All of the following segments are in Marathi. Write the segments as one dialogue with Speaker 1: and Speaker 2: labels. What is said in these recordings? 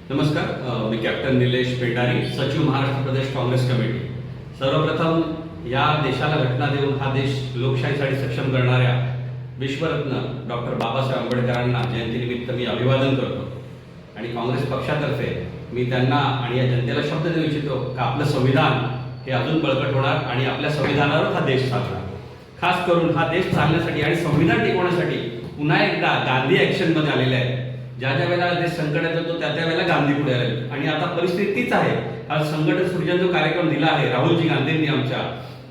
Speaker 1: नमस्कार, मी कॅप्टन निलेश पेंडारी, सचिव महाराष्ट्र प्रदेश काँग्रेस कमिटी। सर्वप्रथम या देशाला घटना देऊन हा देश लोकशाहीसाठी सक्षम करणाऱ्या विश्वरत्न डॉक्टर बाबासाहेब आंबेडकरांना जयंतीनिमित्त मी अभिवादन करतो आणि काँग्रेस पक्षातर्फे मी त्यांना आणि या जनतेला शब्द देऊ इच्छितो की आपलं संविधान हे अजून बळकट होणार आणि आपल्या संविधानावर हा देश चालणार। खास करून हा देश चालण्यासाठी आणि संविधान टिकवण्यासाठी पुन्हा एकदा गांधी ॲक्शनमध्ये आलेले आहे। ज्या वेळेला देश संकटात येतो त्या वेळेला गांधी पुढे आले आणि आता परिस्थिती तीच आहे। हा संकट सृजन जो कार्यक्रम दिला आहे राहुलजी गांधींनी आमच्या,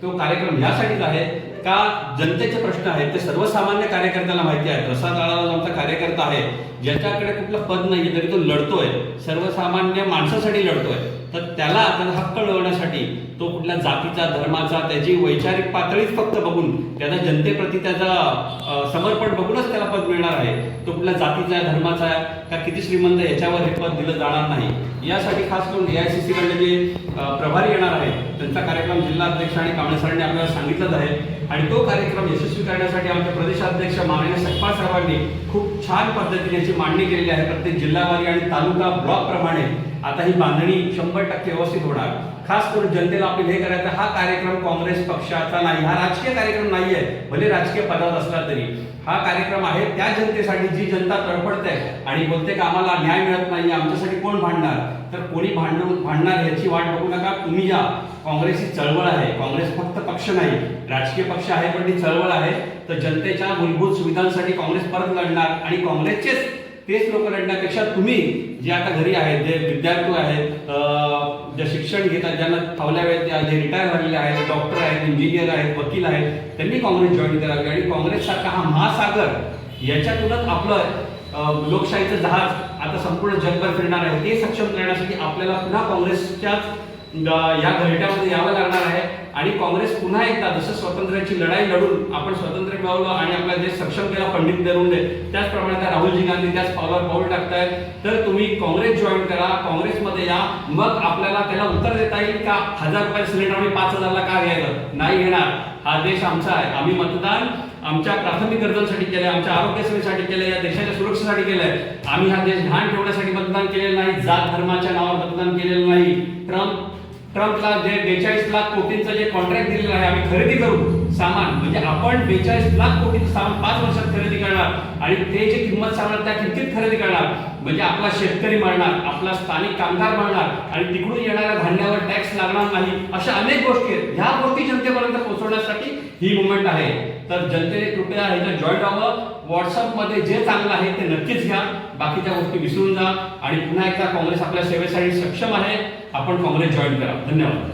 Speaker 1: तो कार्यक्रम यासाठीच आहे का जनतेचे प्रश्न आहेत ते सर्वसामान्य कार्यकर्त्याला माहिती आहे। रसा तळाला आमचा कार्यकर्ता आहे, ज्याच्याकडे कुठलं पद नाही तरी तो लढतोय, सर्वसामान्य माणसासाठी लढतोय। तर त्याला हक्क मिळवण्यासाठी तो कुठल्या जातीचा धर्माचा त्याची वैचारिक पातळीच फक्त बघून त्याचा जनतेप्रती त्याचा समर्पण बघूनच त्याला पद मिळणार आहे। तो कुठल्या जातीचा धर्माचा का किती श्रीमंत याच्यावर हे पद दिलं जाणार नाही। यासाठी खास करून AICC कडे जे प्रभारी येणार आहेत त्यांचा कार्यक्रम जिल्हाध्यक्ष आणि कांबळे सरांनी आपल्याला सांगितलंच आहे आणि तो कार्यक्रम यशस्वी करण्यासाठी आमचे प्रदेशाध्यक्ष माननीय सखपाल साहेबांनी खूप छान पद्धतीने याची मांडणी केलेली आहे। प्रत्येक जिल्हावारी आणि तालुका ब्लॉक प्रमाणे आता ही बांधणी 100% व्यवस्थित होणार। खास करून जनतेला आपले हे करायचं, हा कार्यक्रम काँग्रेस पक्षाचा नाही, हा राजकीय कार्यक्रम नाहीये, भले राजकीय पदात असला तरी हा कार्यक्रम आहे त्या जनतेसाठी जी जनता तडफडते आणि बोलते की आम्हाला न्याय मिळत नाही, आमच्यासाठी कोण भांडणार। तर कोणी भांडणार याची वाट बघू नका, तुम्ही या। काँग्रेसची चळवळ आहे, काँग्रेस फक्त पक्ष नाही, राजकीय पक्ष आहे पण ती चळवळ आहे। तर जनतेच्या मूलभूत सुविधांसाठी काँग्रेस परत लढणार आणि काँग्रेसचेच तेच लोक लढण्यापेक्षा तुम्ही जे आता घरी आहेत, जे विद्यार्थी आहेत, जे शिक्षण घेतात, ज्यांना फावल्या वेळेत जे रिटायर झालेले आहेत, डॉक्टर आहेत, इंजिनियर आहेत, वकील आहेत, त्यांनी काँग्रेस जॉईन करावी आणि काँग्रेससारखा हा महासागर याच्यातूनच आपलं लोकशाहीचं जहाज आता संपूर्ण जगभर फिरणार आहे। ते सक्षम करण्यासाठी आपल्याला पुन्हा काँग्रेसच्याच या घरट्यामध्ये यावं लागणार आहे आणि काँग्रेस पुन्हा एकदा जसं स्वातंत्र्याची लढाई लढून आपण स्वातंत्र्य मिळवलं आणि आपला देश सक्षम केला पंडित नेहरूंनी, त्याचप्रमाणे आता राहुलजी गांधी त्याच पावलावर पाऊल टाकतायत। तर तुम्ही काँग्रेस जॉईन करा, काँग्रेसमध्ये या, मग आपल्याला त्याला उत्तर देता येईल का 1000 रुपये सिलेंडर आम्ही 5000 ला का घ्यायचं नाही घेणार। हा देश आमचा आहे, आम्ही मतदान आमच्या प्राथमिक गरजांसाठी केलंय, आमच्या आरोग्य सेवेसाठी केलंय, या देशाच्या सुरक्षेसाठी केलंय। आम्ही हा देश घाण ठेवण्यासाठी मतदान केलेलं नाही, जात धर्माच्या नावावर मतदान केलेलं नाही। ट्रम्पला जे 42 लाख कोटींचं जे कॉन्ट्रॅक्ट दिलेलं आहे, आम्ही खरेदी करू सामान, म्हणजे आपण 42 लाख कोटींचं सामान 5 वर्षात खरेदी करणार आणि ते जे किंमत सांगणार त्या किमतीत खरेदी करणार, म्हणजे आपला शेतकरी मरणार, आपला स्थानिक कामगार मरणार आणि तिकडून येणाऱ्या धान्यावर टॅक्स लागणार नाही। अशा अनेक गोष्टी आहेत, ह्या गोष्टी जनतेपर्यंत पोहोचवण्यासाठी ही मुवमेंट आहे। तर जनतेने कृपया ह्याच्यात जॉईन व्हावं। व्हॉट्सअपमध्ये जे चांगलं आहे ते नक्कीच घ्या, बाकीच्या गोष्टी विसरून जा आणि पुन्हा एकदा काँग्रेस आपल्या सेवेसाठी सक्षम आहे। आपण काँग्रेस जॉईन करा। धन्यवाद।